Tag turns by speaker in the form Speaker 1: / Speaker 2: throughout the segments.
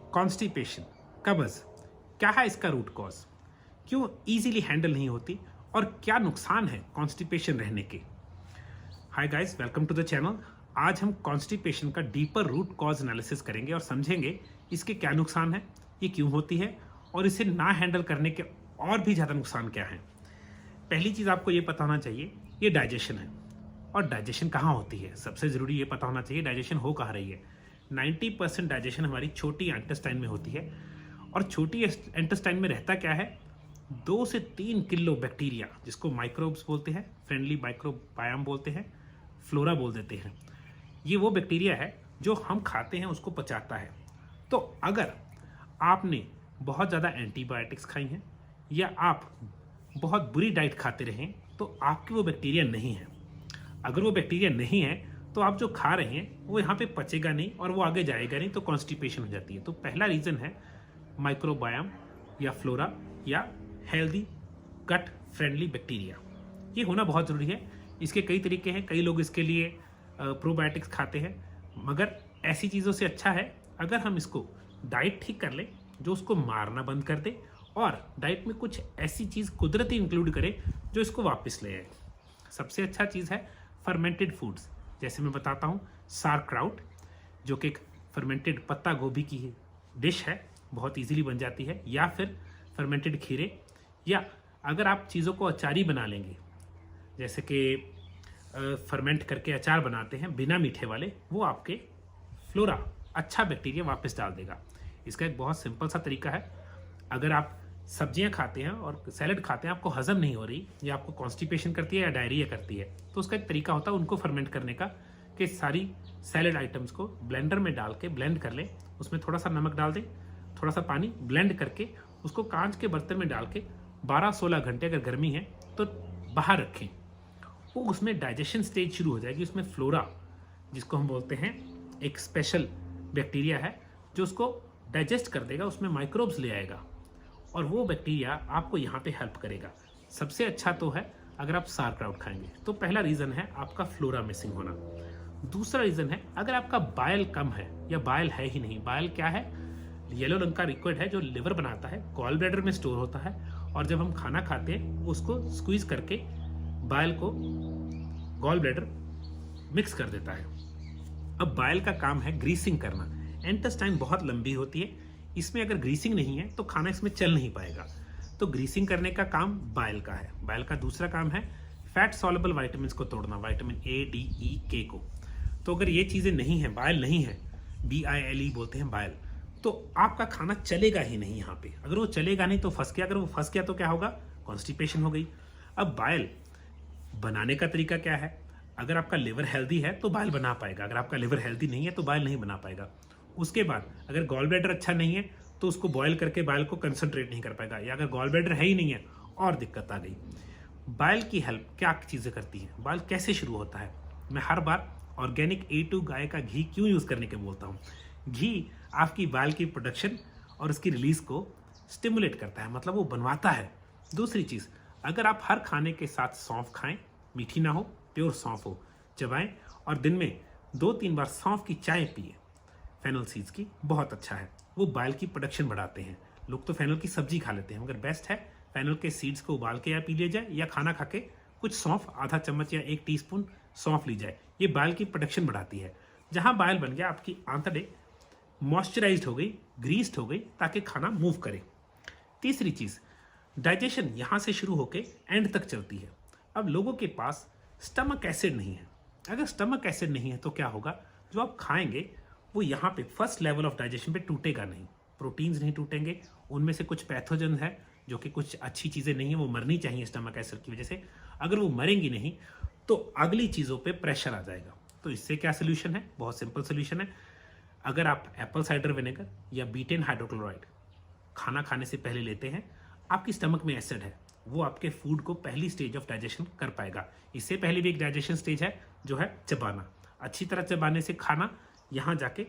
Speaker 1: Constipation, कब्ज़, क्या है इसका रूट कॉज, क्यों इजीली हैंडल नहीं होती और क्या नुकसान है कॉन्स्टिपेशन रहने के। Hi guys, welcome to the channel. आज हम कॉन्स्टिपेशन का डीपर रूट कॉज एनालिसिस करेंगे और समझेंगे इसके क्या नुकसान है, ये क्यों होती है और इसे ना हैंडल करने के और भी ज़्यादा नुकसान क्या हैं। पहली चीज़ आपको ये पता होना चाहिए, ये डाइजेशन है। और डाइजेशन कहाँ होती है, सबसे ज़रूरी ये पता होना चाहिए डाइजेशन हो कहाँ रही है। 90% डाइजेशन हमारी छोटी इंटेस्टाइन में होती है। और छोटी इंटेस्टाइन में रहता क्या है, 2 से 3 किलो बैक्टीरिया, जिसको माइक्रोब्स बोलते हैं, फ्रेंडली माइक्रोबायोम बोलते हैं, फ्लोरा बोल देते हैं। ये वो बैक्टीरिया है जो हम खाते हैं उसको पचाता है। तो अगर आपने बहुत ज़्यादा एंटीबायोटिक्स खाई हैं या आप बहुत बुरी डाइट खाते रहें तो आपकी वो बैक्टीरिया नहीं है। अगर वो बैक्टीरिया नहीं है तो आप जो खा रहे हैं वो यहाँ पे पचेगा नहीं और वो आगे जाएगा नहीं, तो कॉन्स्टिपेशन हो जाती है। तो पहला रीज़न है माइक्रोबायोम या फ्लोरा या हेल्दी गट फ्रेंडली बैक्टीरिया, ये होना बहुत ज़रूरी है। इसके कई तरीके हैं, कई लोग इसके लिए प्रोबायोटिक्स खाते हैं, मगर ऐसी चीज़ों से अच्छा है अगर हम इसको डाइट ठीक कर लें जो उसको मारना बंद कर दे और डाइट में कुछ ऐसी चीज़ कुदरती इंक्लूड करें जो इसको वापस ले आए। सबसे अच्छा चीज़ है फर्मेंटेड फूड्स, जैसे मैं बताता हूँ सारक्राउट, जो कि एक फर्मेंटेड पत्ता गोभी की डिश है, बहुत इजीली बन जाती है। या फिर फर्मेंटेड खीरे, या अगर आप चीज़ों को अचारी बना लेंगे, जैसे कि फर्मेंट करके अचार बनाते हैं बिना मीठे वाले, वो आपके फ्लोरा अच्छा बैक्टीरिया वापस डाल देगा। इसका एक बहुत सिंपल सा तरीका है। अगर आप सब्जियां खाते हैं और सैलड खाते हैं, आपको हजम नहीं हो रही या आपको कॉन्स्टिपेशन करती है या डायरिया करती है, तो उसका एक तरीका होता है उनको फर्मेंट करने का, कि सारी सैलड आइटम्स को ब्लेंडर में डाल के ब्लेंड कर लें, उसमें थोड़ा सा नमक डाल दें, थोड़ा सा पानी, ब्लेंड करके उसको कांच के बर्तन में डाल के 12-16 घंटे अगर गर्मी है तो बाहर रखें। वो उसमें डाइजेशन स्टेज शुरू हो जाएगी। उसमें फ्लोरा, जिसको हम बोलते हैं एक स्पेशल बैक्टीरिया है जो उसको डाइजेस्ट कर देगा, उसमें माइक्रोब्स ले आएगा और वो बैक्टीरिया आपको यहाँ पे हेल्प करेगा। सबसे अच्छा तो है अगर आप सारक्राउट खाएंगे। तो पहला रीज़न है आपका फ्लोरा मिसिंग होना। दूसरा रीज़न है अगर आपका बाइल कम है या बाइल है ही नहीं। बाइल क्या है, येलो रंग का लिक्विड है जो लिवर बनाता है, गॉल ब्लैडर में स्टोर होता है, और जब हम खाना खाते हैं उसको स्क्वीज करके बाइल को गॉल ब्लैडर मिक्स कर देता है। अब बाइल का काम है ग्रीसिंग करना। इंटेस्टाइन बहुत लंबी होती है, इसमें अगर ग्रीसिंग नहीं है तो खाना इसमें चल नहीं पाएगा। तो ग्रीसिंग करने का काम बाइल का है। बाइल का दूसरा काम है फैट सॉल्युबल विटामिन्स को तोड़ना, विटामिन ए, डी, ई, के को। तो अगर ये चीज़ें नहीं है, बाइल नहीं है, BILE बोलते हैं बाइल, तो आपका खाना चलेगा ही नहीं यहाँ पे। अगर वो चलेगा नहीं तो फंस गया, अगर वो फंस गया तो क्या होगा, कॉन्स्टिपेशन हो गई। अब बाइल बनाने का तरीका क्या है, अगर आपका लिवर हेल्दी है तो बाइल बना पाएगा, अगर आपका लिवर हेल्दी नहीं है तो बाइल नहीं बना पाएगा। उसके बाद अगर गॉल ब्लैडर अच्छा नहीं है तो उसको बॉयल करके बाइल को कंसंट्रेट नहीं कर पाएगा, या अगर गॉल ब्लैडर है ही नहीं है और दिक्कत आ गई। बाइल की हेल्प क्या चीज़ें करती है, बाइल कैसे शुरू होता है। मैं हर बार ऑर्गेनिक A2 गाय का घी क्यों यूज़ करने के बोलता हूँ। घी आपकी बाइल की प्रोडक्शन और उसकी रिलीज को स्टिमुलेट करता है, मतलब वो बनवाता है। दूसरी चीज़, अगर आप हर खाने के साथ सौंफ खाएं, मीठी ना हो, प्योर सौंफ हो, चबाएं और दिन में 2-3 बार सौंफ की चाय पिए, फेनल सीड्स की, बहुत अच्छा है। वो बाइल की प्रोडक्शन बढ़ाते हैं। लोग तो फेनल की सब्जी खा लेते हैं, मगर बेस्ट है फेनल के सीड्स को उबाल के या पी लिया जाए, या खाना खा के कुछ सौंफ, आधा चम्मच या 1 टीस्पून सौंफ ली जाए। ये बाइल की प्रोडक्शन बढ़ाती है। जहाँ बाइल बन गया, आपकी आंतड़ें मॉइस्चराइज्ड हो गई, ग्रीस्ड हो गई, ताकि खाना मूव करे। तीसरी चीज़, डाइजेशन यहाँ से शुरू होकर एंड तक चलती है। अब लोगों के पास स्टमक एसिड नहीं है। अगर स्टमक एसिड नहीं है तो क्या होगा, जो आप खाएंगे वो यहाँ पे फर्स्ट लेवल ऑफ डाइजेशन पे टूटेगा नहीं, प्रोटीन्स नहीं टूटेंगे, उनमें से कुछ पैथोजन है जो कि कुछ अच्छी चीज़ें नहीं है, वो मरनी चाहिए स्टमक एसिड की वजह से। अगर वो मरेंगी नहीं तो अगली चीज़ों पे प्रेशर आ जाएगा। तो इससे क्या सोल्यूशन है, बहुत सिंपल सोल्यूशन है। अगर आप एप्पल साइडर विनेगर या बीटेन हाइड्रोक्लोराइड खाना खाने से पहले लेते हैं, आपकी स्टमक में एसिड है, वो आपके फूड को पहली स्टेज ऑफ डाइजेशन कर पाएगा। इससे पहले भी एक डाइजेशन स्टेज है जो है चबाना। अच्छी तरह चबाने से खाना यहाँ जाके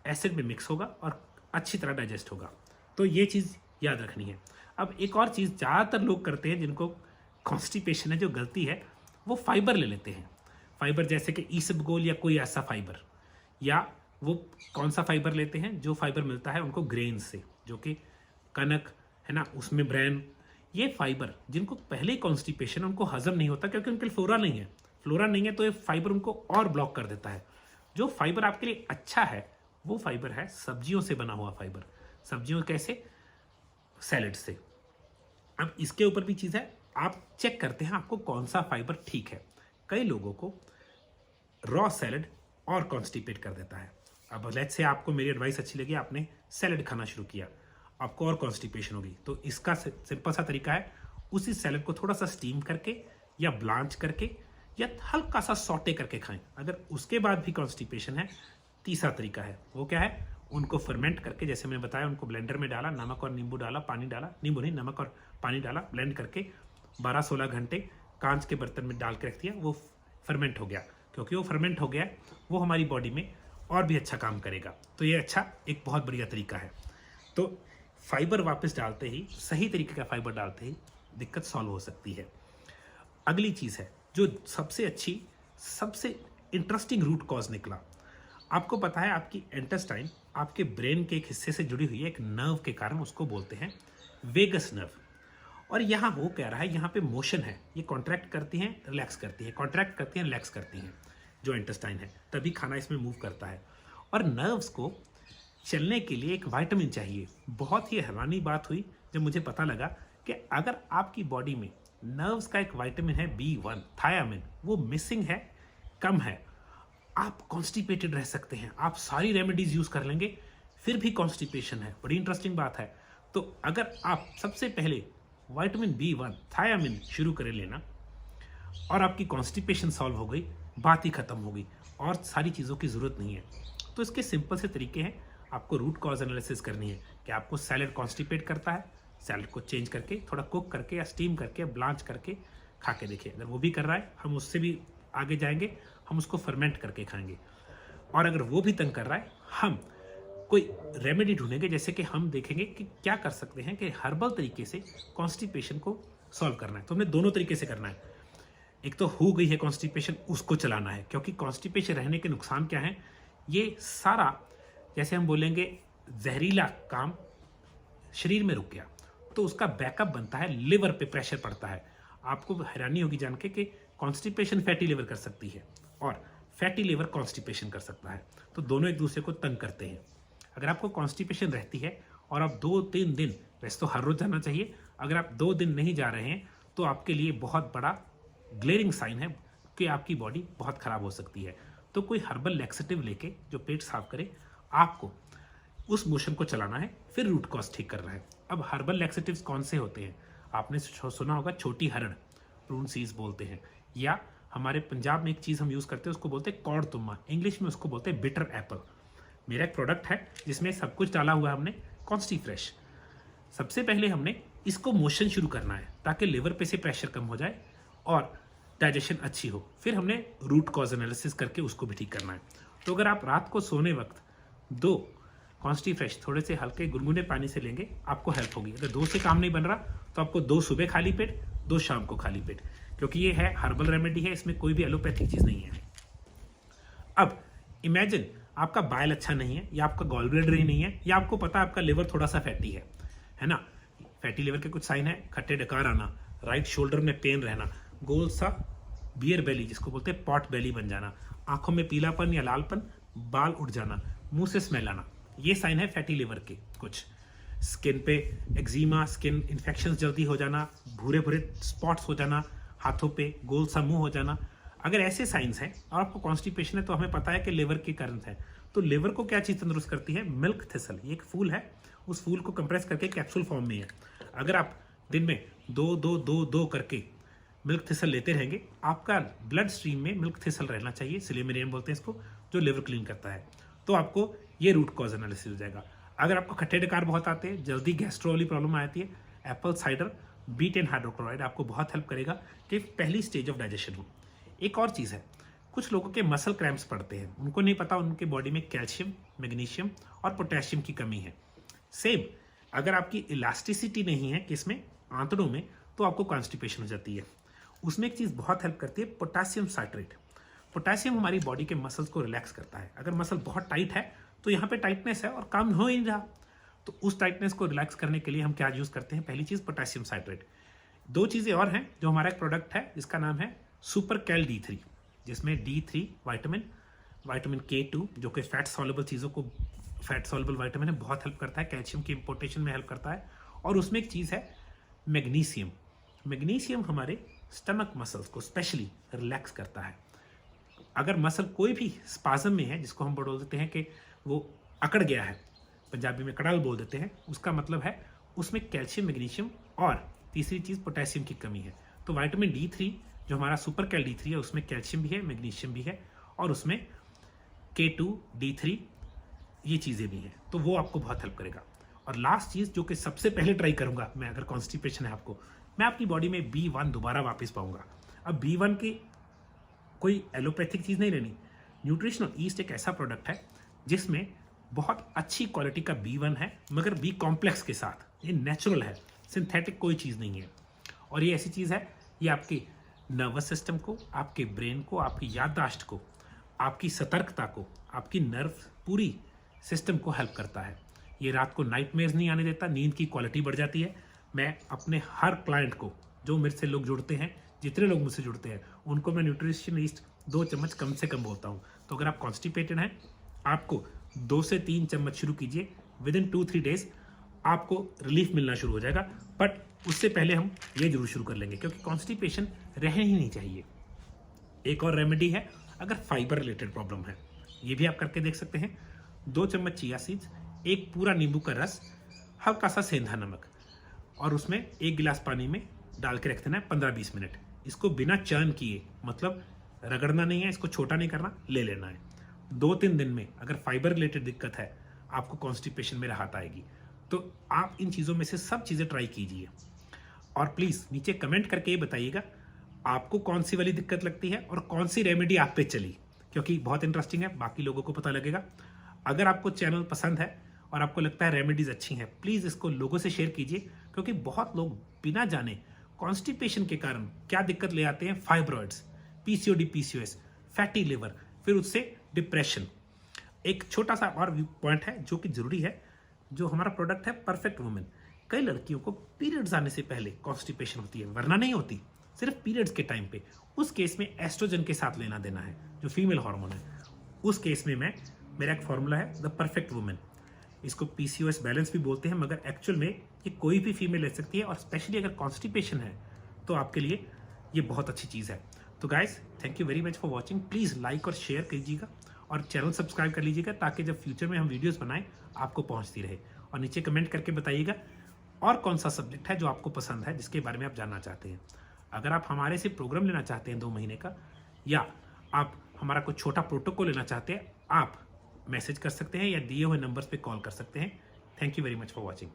Speaker 1: एसिड में मिक्स होगा और अच्छी तरह डाइजेस्ट होगा। तो ये चीज़ याद रखनी है। अब एक और चीज़ ज़्यादातर लोग करते हैं जिनको कॉन्स्टिपेशन है, जो गलती है, वो फाइबर ले लेते हैं। फाइबर जैसे कि ईसबगोल या कोई ऐसा फाइबर, या वो कौन सा फाइबर लेते हैं? जो फाइबर मिलता है उनको ग्रेन से, जो कि कनक है ना, उसमें ब्रेन, ये फाइबर जिनको पहले ही कॉन्स्टिपेशन, उनको हजम नहीं होता क्योंकि उनके फ्लोरा नहीं है। फ्लोरा नहीं है तो ये फाइबर उनको और ब्लॉक कर देता है। जो फाइबर आपके लिए अच्छा है वो फाइबर है सब्जियों से बना हुआ फाइबर। सब्जियों कैसे? सैलेड से। अब इसके ऊपर भी चीज़ है, आप चेक करते हैं आपको कौन सा फाइबर ठीक है। कई लोगों को रॉ सैलेड और कॉन्स्टिपेट कर देता है। अब लेट्स से आपको मेरी एडवाइस अच्छी लगी, आपने सैलेड खाना शुरू किया, आपको और कॉन्स्टिपेशन होगी, तो इसका सिंपल सा तरीका है, उसी सैलेड को थोड़ा सा स्टीम करके या ब्लांच करके या हल्का सा सॉटे करके खाएं। अगर उसके बाद भी कॉन्स्टिपेशन है, तीसरा तरीका है, वो क्या है? उनको फर्मेंट करके, जैसे मैंने बताया, उनको ब्लेंडर में डाला, नमक और नींबू डाला, पानी डाला, नींबू नहीं, नमक और पानी डाला, ब्लेंड करके 12-16 घंटे कांच के बर्तन में डाल के रख दिया, वो फर्मेंट हो गया। क्योंकि वो फर्मेंट हो गया, वो हमारी बॉडी में और भी अच्छा काम करेगा। तो ये अच्छा एक बहुत बढ़िया तरीका है। तो फाइबर वापस डालते ही, सही तरीके का फाइबर डालते ही दिक्कत सॉल्व हो सकती है। अगली चीज़ है जो सबसे अच्छी, सबसे इंटरेस्टिंग रूट कॉज निकला। आपको पता है आपकी इंटेस्टाइन आपके ब्रेन के एक हिस्से से जुड़ी हुई है एक नर्व के कारण, उसको बोलते हैं वेगस नर्व। और यहाँ हो क्या रहा है, यहाँ पे मोशन है, ये कॉन्ट्रैक्ट करती हैं, रिलैक्स करती है, कॉन्ट्रैक्ट करती हैं, रिलैक्स करती हैं, जो इंटेस्टाइन है, तभी खाना इसमें मूव करता है। और नर्व्स को चलने के लिए एक विटामिन चाहिए। बहुत ही हैरानी बात हुई जब मुझे पता लगा कि अगर आपकी बॉडी में नर्व्स का एक विटामिन है B1 थायामिन, वो मिसिंग है, कम है, आप कॉन्स्टिपेटेड रह सकते हैं। आप सारी रेमेडीज यूज कर लेंगे फिर भी कॉन्स्टिपेशन है। बड़ी इंटरेस्टिंग बात है। तो अगर आप सबसे पहले विटामिन B1 थायामिन शुरू करें लेना और आपकी कॉन्स्टिपेशन सॉल्व हो गई, बात ही खत्म हो गई और सारी चीज़ों की ज़रूरत नहीं है। तो इसके सिंपल से तरीके हैं, आपको रूट कॉज एनालिसिस करनी है कि आपको सैलेड कॉन्स्टिपेट करता है, सैलेड को चेंज करके, थोड़ा कुक करके या स्टीम करके, ब्लांच करके खा के देखिए। अगर वो भी कर रहा है, हम उससे भी आगे जाएंगे, हम उसको फर्मेंट करके खाएंगे। और अगर वो भी तंग कर रहा है, हम कोई रेमेडी ढूंढेंगे, जैसे कि हम देखेंगे कि क्या कर सकते हैं कि हर्बल तरीके से कॉन्स्टिपेशन को सॉल्व करना है। तो हमने दोनों तरीके से करना है। एक तो हो गई है कॉन्स्टिपेशन, उसको चलाना है, क्योंकि कॉन्स्टिपेशन रहने के नुकसान क्या है, ये सारा जैसे हम बोलेंगे जहरीला काम शरीर में रुक गया, तो उसका बैकअप बनता है, लिवर पे प्रेशर पड़ता है। आपको हैरानी होगी जान के कि कॉन्स्टिपेशन फैटी लिवर कर सकती है और फैटी लिवर कॉन्स्टिपेशन कर सकता है। तो दोनों एक दूसरे को तंग करते हैं। अगर आपको कॉन्स्टिपेशन रहती है और आप 2-3 दिन, वैसे तो हर रोज जाना चाहिए, अगर आप 2 दिन नहीं जा रहे हैं तो आपके लिए बहुत बड़ा ग्लेयरिंग साइन है कि आपकी बॉडी बहुत खराब हो सकती है। तो कोई हर्बल लैक्सेटिव लेके जो पेट साफ करे, आपको उस मोशन को चलाना है, फिर रूट कॉज ठीक करना है। अब हर्बल लैक्सेटिव्स कौन से होते हैं? आपने सुना होगा छोटी हरड़, प्रून सीड्स बोलते हैं, या हमारे पंजाब में एक चीज़ हम यूज़ करते हैं, उसको बोलते हैं कौड़ तुम्मा, इंग्लिश में उसको बोलते हैं बिटर एप्पल। मेरा एक प्रोडक्ट है जिसमें सब कुछ डाला हुआ है हमने, कॉन्स्टी फ्रेश। सबसे पहले हमने इसको मोशन शुरू करना है ताकि लिवर पे से प्रेशर कम हो जाए और डाइजेशन अच्छी हो। फिर हमने रूट कॉज एनालिसिस करके उसको भी ठीक करना है। तो अगर आप रात को सोने वक्त 2 कॉन्स्टी फ्रेश थोड़े से हल्के गुनगुने पानी से लेंगे, आपको हेल्प होगी। अगर 2 से काम नहीं बन रहा तो आपको 2 सुबह खाली पेट, 2 शाम को खाली पेट, क्योंकि ये है हर्बल रेमेडी है, इसमें कोई भी एलोपैथिक चीज़ नहीं है। अब इमेजिन आपका बाइल अच्छा नहीं है, या आपका गॉल ब्लैडर ही नहीं है, या आपको पता है आपका लिवर थोड़ा सा फैटी है ना। फैटी लिवर के कुछ साइन है, खट्टे डकार आना, राइट शोल्डर में पेन रहना, गोल सा बियर बेली जिसको बोलते हैं पॉट बेली बन जाना, आंखों में पीलापन या लालपन, बाल उठ जाना, मुंह से स्मेल आना, ये साइन है फैटी लिवर के। कुछ स्किन पे एक्जिमा, स्किन इन्फेक्शंस जल्दी हो जाना, भूरे भूरे स्पॉट्स हो जाना, हाथों पे गोल सा मुंह हो जाना। अगर ऐसे साइंस हैं और आपको कॉन्स्टिपेशन है तो हमें पता है कि लिवर के कारण है। तो लिवर को क्या चीज़ तंदुरुस्त करती है? मिल्क थिसल, ये एक फूल है, उस फूल को कंप्रेस करके कैप्सूल फॉर्म में है। अगर आप दिन में 2-2-2-2 करके मिल्क थिसल लेते रहेंगे, आपका ब्लड स्ट्रीम में मिल्क थिसल रहना चाहिए, सिलेमेरियम बोलते हैं इसको, जो लिवर क्लीन करता है। तो आपको ये रूट कॉज एनालिसिस हो जाएगा। अगर आपको खट्टे डकार बहुत आते हैं, जल्दी गैस्ट्रो वाली प्रॉब्लम आती है, एप्पल साइडर B10 हाइड्रोक्लोराइड आपको बहुत हेल्प करेगा कि पहली स्टेज ऑफ डाइजेशन हो। एक और चीज़ है, कुछ लोगों के मसल क्रैम्प्स पड़ते हैं, उनको नहीं पता उनके बॉडी में कैल्शियम, मैग्नीशियम और पोटेशियम की कमी है। सेम अगर आपकी इलास्टिसिटी नहीं है किसमें, आंतड़ों में, तो आपको कॉन्स्टिपेशन हो जाती है। उसमें एक चीज़ बहुत हेल्प करती है, पोटेशियम साइट्रेट। पोटेशियम हमारी बॉडी के मसल्स को रिलैक्स करता है। अगर मसल बहुत टाइट है तो यहाँ पे टाइटनेस है और काम हो ही नहीं रहा, तो उस टाइटनेस को रिलैक्स करने के लिए हम क्या यूज़ करते हैं? पहली चीज़ पोटेशियम साइट्रेट। दो चीज़ें और हैं जो हमारा एक प्रोडक्ट है जिसका नाम है सुपर कैल D3, जिसमें D3 विटामिन K2 जो कि फैट सॉल्युबल चीज़ों को, फैट सॉल्युबल विटामिन है, बहुत हेल्प करता है, कैल्शियम की इम्पोर्टेशन में हेल्प करता है। और उसमें एक चीज़ है मैग्नीशियम। मैग्नीशियम हमारे स्टमक मसल्स को स्पेशली रिलैक्स करता है। अगर मसल कोई भी स्पाज्म में है, जिसको हम बोल देते हैं कि वो अकड़ गया है, पंजाबी में कड़ाल बोल देते हैं, उसका मतलब है उसमें कैल्शियम, मैग्नीशियम और तीसरी चीज़ पोटेशियम की कमी है। तो विटामिन D3 जो हमारा सुपर कैल D3 है, उसमें कैल्शियम भी है, मैग्नीशियम भी है और उसमें K2, D3 ये चीज़ें भी हैं, तो वो आपको बहुत हेल्प करेगा। और लास्ट चीज़ जो कि सबसे पहले ट्राई करूंगा मैं, अगर कॉन्स्टिपेशन है आपको, मैं आपकी बॉडी में B1 दोबारा वापस पाऊंगा। अब B1 की कोई एलोपैथिक चीज़ नहीं लेनी। न्यूट्रिशनल ईस्ट एक ऐसा प्रोडक्ट है जिसमें बहुत अच्छी क्वालिटी का B1 है, मगर B कॉम्प्लेक्स के साथ। ये नेचुरल है, सिंथेटिक कोई चीज़ नहीं है। और ये ऐसी चीज़ है, ये आपके नर्वस सिस्टम को, आपके ब्रेन को, आपकी याददाश्त को, आपकी सतर्कता को, आपकी नर्व पूरी सिस्टम को हेल्प करता है। ये रात को नाइटमेयर्स नहीं आने देता, नींद की क्वालिटी बढ़ जाती है। मैं अपने हर क्लाइंट को, जो मेरे से लोग जुड़ते हैं, जितने लोग मुझसे जुड़ते हैं, उनको मैं न्यूट्रिशन ईस्ट 2 चम्मच कम से कम बोलता हूँ। तो अगर आप कॉन्स्टिपेटेड हैं, आपको 2 से 3 चम्मच शुरू कीजिए, विद इन 2-3 डेज आपको रिलीफ मिलना शुरू हो जाएगा। बट उससे पहले हम ये जरूर शुरू कर लेंगे, क्योंकि कॉन्स्टिपेशन रहने ही नहीं चाहिए। एक और रेमेडी है अगर फाइबर रिलेटेड प्रॉब्लम है, ये भी आप करके देख सकते हैं। 2 चम्मच चिया सीड्स, एक पूरा नींबू का रस, हल्का सा सेंधा नमक, और उसमें 1 गिलास पानी में डाल के रख देना है 15-20 मिनट। इसको बिना चर्न किए, मतलब रगड़ना नहीं है, इसको छोटा नहीं करना, ले लेना है। 2-3 दिन में अगर फाइबर रिलेटेड दिक्कत है, आपको कॉन्स्टिपेशन में राहत आएगी। तो आप इन चीज़ों में से सब चीज़ें ट्राई कीजिए और प्लीज़ नीचे कमेंट करके ये बताइएगा आपको कौन सी वाली दिक्कत लगती है और कौन सी रेमेडी आप पे चली, क्योंकि बहुत इंटरेस्टिंग है, बाकी लोगों को पता लगेगा। अगर आपको चैनल पसंद है और आपको लगता है रेमेडीज़ अच्छी हैं, प्लीज़ इसको लोगों से शेयर कीजिए, क्योंकि बहुत लोग बिना जाने कॉन्स्टिपेशन के कारण क्या दिक्कत ले आते हैं, fibroids, PCOD, PCOS, fatty liver, फिर उससे डिप्रेशन। एक छोटा सा और पॉइंट है जो कि ज़रूरी है, जो हमारा प्रोडक्ट है परफेक्ट वुमेन। कई लड़कियों को पीरियड्स आने से पहले कॉन्स्टिपेशन होती है, वरना नहीं होती, सिर्फ पीरियड्स के टाइम पे। उस केस में एस्ट्रोजन के साथ लेना देना है, जो फीमेल हार्मोन है। उस केस में मेरा एक फॉर्मूला है, द परफेक्ट वुमेन। इसको PCOS बैलेंस भी बोलते हैं, मगर एक्चुअल में ये कोई भी फीमेल ले सकती है, और स्पेशली अगर कॉन्स्टिपेशन है तो आपके लिए ये बहुत अच्छी चीज़ है। तो guys, thank you very much for watching. Please like और शेयर कीजिएगा और चैनल सब्सक्राइब कर लीजिएगा, ताकि जब फ्यूचर में हम वीडियोस बनाएं आपको पहुंचती रहे। और नीचे कमेंट करके बताइएगा और कौन सा सब्जेक्ट है जो आपको पसंद है, जिसके बारे में आप जानना चाहते हैं। अगर आप हमारे से प्रोग्राम लेना चाहते हैं 2 महीने का, या आप हमारा कोई छोटा प्रोटोकॉल लेना चाहते हैं, आप मैसेज कर सकते हैं या दिए हुए नंबर्स पे कॉल कर सकते हैं। Thank you very much for watching.